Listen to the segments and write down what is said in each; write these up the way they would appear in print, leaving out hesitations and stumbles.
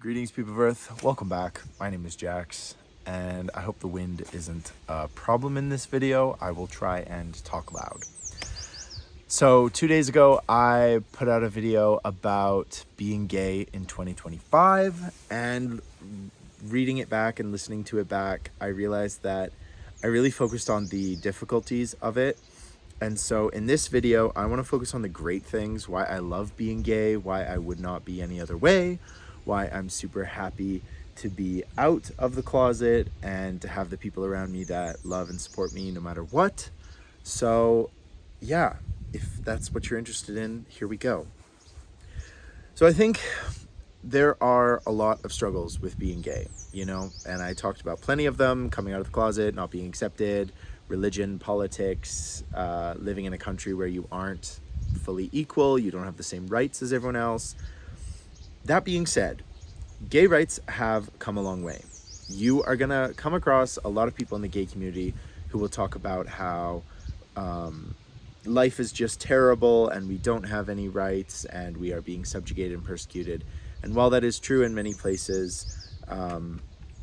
Greetings, people of Earth. Welcome back. My name is Jax, and I hope the wind isn't a problem in this video. I will try and talk loud. So 2 days ago, I put out a video about being gay in 2025, and reading it back and listening to it back, I realized that I really focused on the difficulties of it. And so in this video, I want to focus on the great things, why I love being gay, why I would not be any other way, why I'm super happy to be out of the closet and to have the people around me that love and support me no matter what. So yeah, if that's what you're interested in, here we go. So I think there are a lot of struggles with being gay, and I talked about plenty of them: coming out of the closet, not being accepted, religion, politics, living in a country where you aren't fully equal, you don't have the same rights as everyone else. That being said, gay rights have come a long way. You are gonna come across a lot of people in the gay community who will talk about how life is just terrible and we don't have any rights and we are being subjugated and persecuted. And while that is true in many places,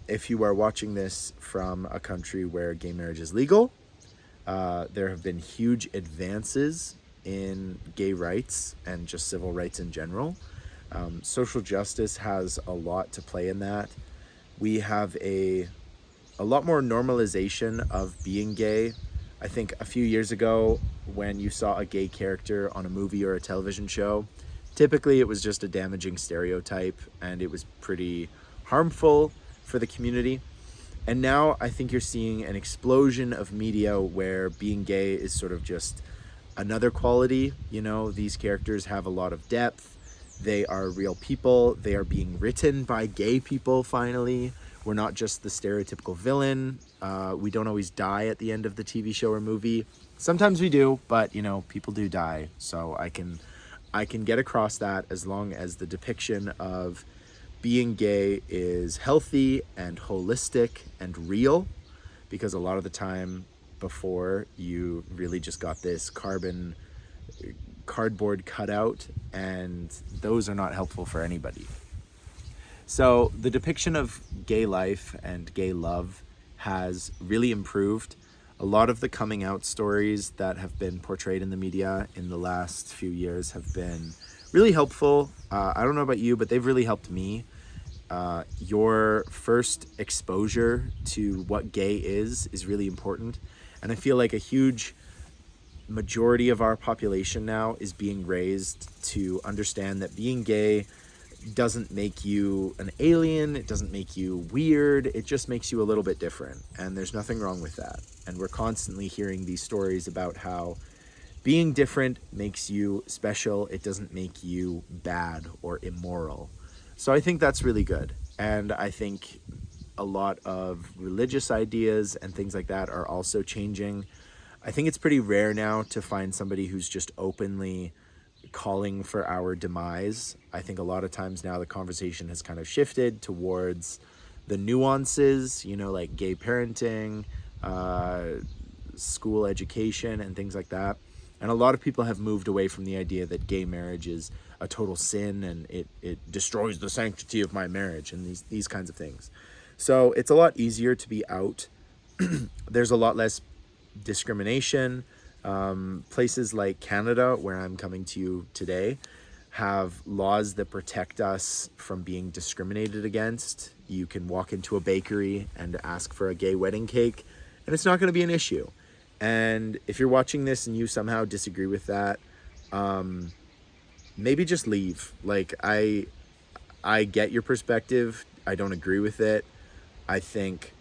if you are watching this from a country where gay marriage is legal, there have been huge advances in gay rights and just civil rights in general. Social justice has a lot to play in that. We have a lot more normalization of being gay. I think a few years ago, when you saw a gay character on a movie or a television show, typically it was just a damaging stereotype and it was pretty harmful for the community. And now I think you're seeing an explosion of media where being gay is sort of just another quality. These characters have a lot of depth. They are real people. They are being written by gay people, finally. We're not just the stereotypical villain. We don't always die at the end of the TV show or movie. Sometimes we do, but people do die. So I can get across that as long as the depiction of being gay is healthy and holistic and real, because a lot of the time before, you really just got this cardboard cutout, and those are not helpful for anybody. So the depiction of gay life and gay love has really improved. A lot of the coming out stories that have been portrayed in the media in the last few years have been really helpful. I don't know about you, but they've really helped me. Your first exposure to what gay is really important. And I feel like a huge majority of our population now is being raised to understand that being gay doesn't make you an alien, it doesn't make you weird, it just makes you a little bit different, and there's nothing wrong with that. And we're constantly hearing these stories about how being different makes you special, it doesn't make you bad or immoral. So I think that's really good. And I think a lot of religious ideas and things like that are also changing. I think it's pretty rare now to find somebody who's just openly calling for our demise. I think a lot of times now the conversation has kind of shifted towards the nuances, like gay parenting, school education, and things like that. And a lot of people have moved away from the idea that gay marriage is a total sin and it destroys the sanctity of my marriage and these kinds of things. So it's a lot easier to be out. There's a lot less discrimination. Places like Canada, where I'm coming to you today, have laws that protect us from being discriminated against. You can walk into a bakery and ask for a gay wedding cake, and it's not going to be an issue. And if you're watching this and you somehow disagree with that, maybe just leave. Like, I get your perspective. I don't agree with it. I think,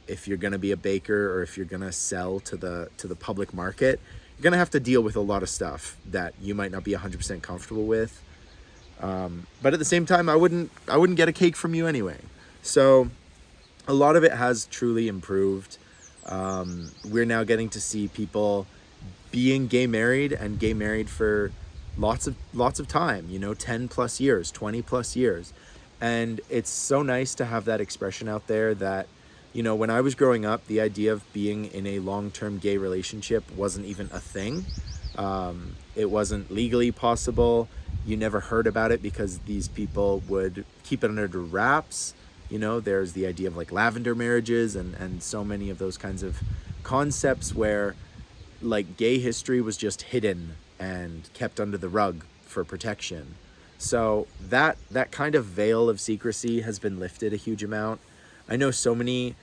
if you're going to be a baker or if you're going to sell to the public market, you're going to have to deal with a lot of stuff that you might not be 100% comfortable with. But at the same time, I wouldn't get a cake from you anyway. So a lot of it has truly improved. We're now getting to see people being gay married and gay married for lots of time, 10 plus years, 20 plus years. And it's so nice to have that expression out there that, when I was growing up, the idea of being in a long-term gay relationship wasn't even a thing. It wasn't legally possible. you never heard about it because these people would keep it under wraps. You know, there's the idea of like lavender marriages and so many of those kinds of concepts where like gay history was just hidden and kept under the rug for protection. So that kind of veil of secrecy has been lifted a huge amount. I know so many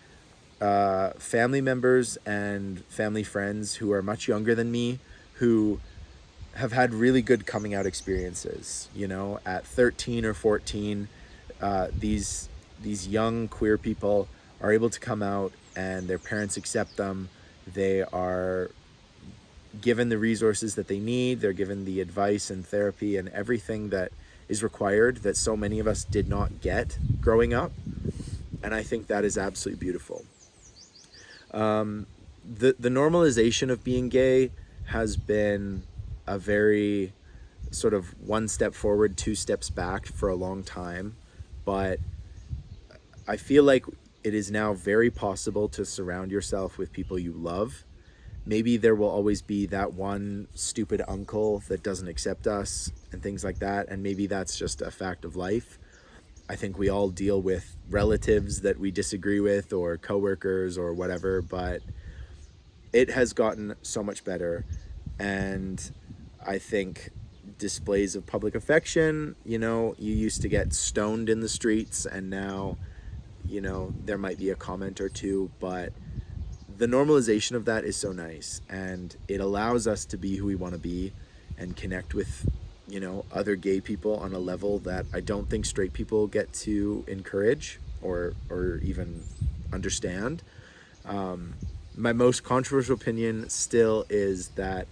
family members and family friends who are much younger than me who have had really good coming out experiences. You know, at 13 or 14, these young queer people are able to come out and their parents accept them. They are given the resources that they need. They're given the advice and therapy and everything that is required that so many of us did not get growing up. And I think that is absolutely beautiful. The normalization of being gay has been a very sort of one step forward, two steps back for a long time. But I feel like it is now very possible to surround yourself with people you love. Maybe there will always be that one stupid uncle that doesn't accept us and things like that. And maybe that's just a fact of life. I think we all deal with relatives that we disagree with or coworkers or whatever, but it has gotten so much better. And I think displays of public affection, you know, you used to get stoned in the streets and now, you know, there might be a comment or two, but the normalization of that is so nice, and it allows us to be who we want to be and connect with, you know, other gay people on a level that I don't think straight people get to encourage or even understand. My most controversial opinion still is that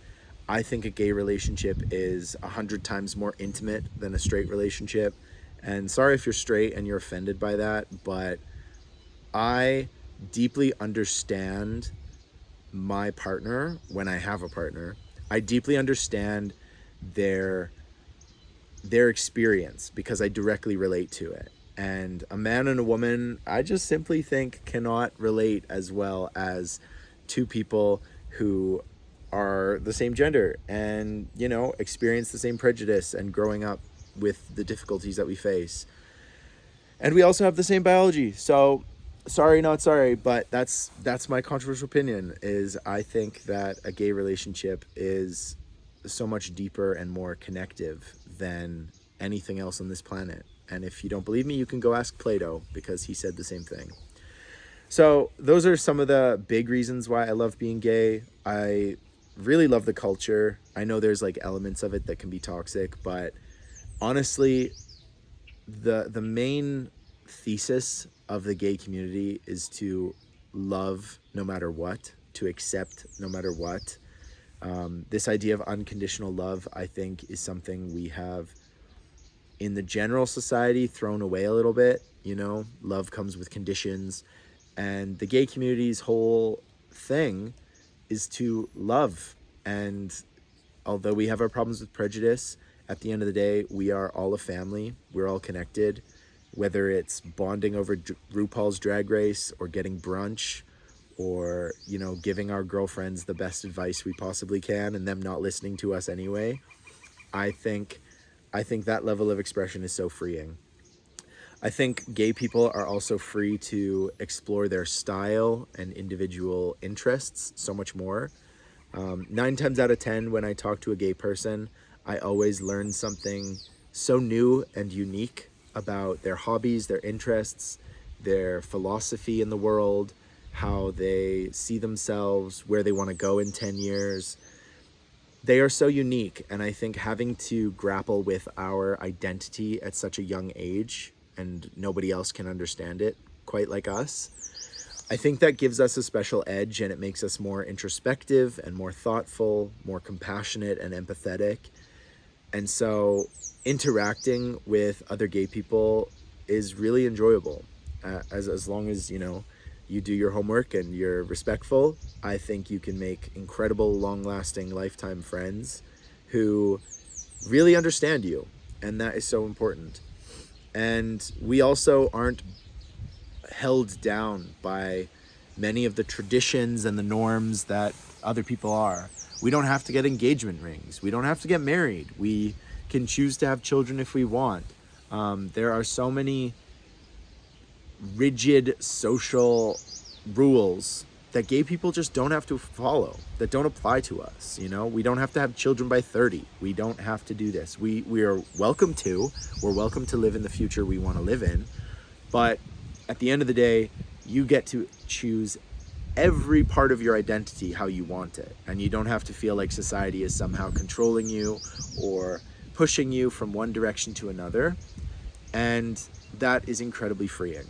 I think a gay relationship is 100 times more intimate than a straight relationship. And sorry if you're straight and you're offended by that, but I deeply understand my partner when I have a partner. I deeply understand their experience because I directly relate to it. And a man and a woman, I just simply think cannot relate as well as two people who are the same gender and, you know, experience the same prejudice and growing up with the difficulties that we face. And we also have the same biology. So sorry, not sorry, but that's my controversial opinion, is I think that a gay relationship is so much deeper and more connective than anything else on this planet. And if you don't believe me, you can go ask Plato, because he said the same thing. So those are some of the big reasons why I love being gay. I really love the culture. I know there's like elements of it that can be toxic, but honestly, the main thesis of the gay community is to love no matter what, to accept no matter what. This idea of unconditional love, I think, is something we have in the general society thrown away a little bit. You know, love comes with conditions, and the gay community's whole thing is to love. And although we have our problems with prejudice, at the end of the day, we are all a family. We're all connected, whether it's bonding over RuPaul's Drag Race or getting brunch, or, you know, giving our girlfriends the best advice we possibly can and them not listening to us anyway. I think that level of expression is so freeing. I think gay people are also free to explore their style and individual interests so much more. 9 times out of 10, when I talk to a gay person, I always learn something so new and unique about their hobbies, their interests, their philosophy in the world, how they see themselves, where they want to go in 10 years. They are so unique, and I think having to grapple with our identity at such a young age, and nobody else can understand it quite like us, I think that gives us a special edge, and it makes us more introspective and more thoughtful, more compassionate and empathetic. And so interacting with other gay people is really enjoyable, as long as, you know, you do your homework and you're respectful. I think you can make incredible, long-lasting, lifetime friends who really understand you, and that is so important. And we also aren't held down by many of the traditions and the norms that other people are. We don't have to get engagement rings. We don't have to get married. We can choose to have children if we want. There are so many rigid social rules that gay people just don't have to follow, that don't apply to us. You know, we don't have to have children by 30. We don't have to do this. We are welcome to. We're welcome to live in the future we want to live in. But at the end of the day, you get to choose every part of your identity how you want it. And you don't have to feel like society is somehow controlling you or pushing you from one direction to another. And that is incredibly freeing.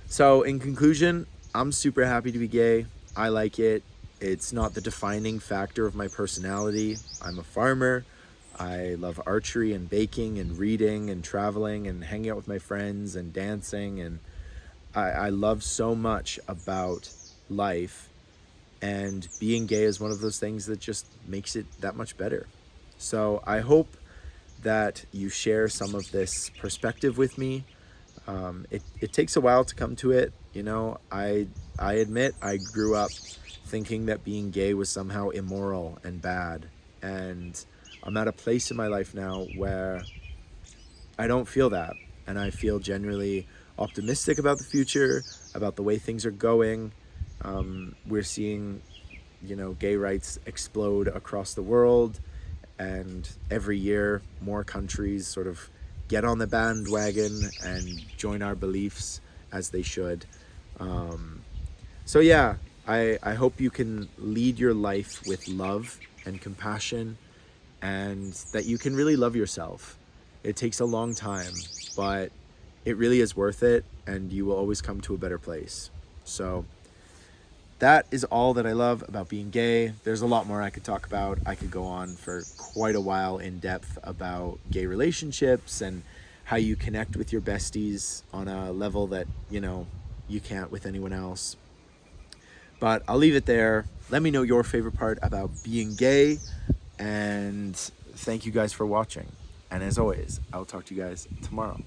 So in conclusion, I'm super happy to be gay. I like it. It's not the defining factor of my personality. I'm a farmer. I love archery and baking and reading and traveling and hanging out with my friends and dancing. And I love so much about life. And being gay is one of those things that just makes it that much better. So I hope that you share some of this perspective with me. It takes a while to come to it. You know, I admit I grew up thinking that being gay was somehow immoral and bad. And I'm at a place in my life now where I don't feel that. And I feel genuinely optimistic about the future, about the way things are going. We're seeing, you know, gay rights explode across the world. And every year, more countries sort of get on the bandwagon and join our beliefs as they should. So yeah, I hope you can lead your life with love and compassion, and that you can really love yourself. It takes a long time, but it really is worth it, and you will always come to a better place. So that is all that I love about being gay. There's a lot more I could talk about. I could go on for quite a while in depth about gay relationships and how you connect with your besties on a level that, you know, you can't with anyone else. But I'll leave it there. Let me know your favorite part about being gay. And thank you guys for watching. And as always, I'll talk to you guys tomorrow.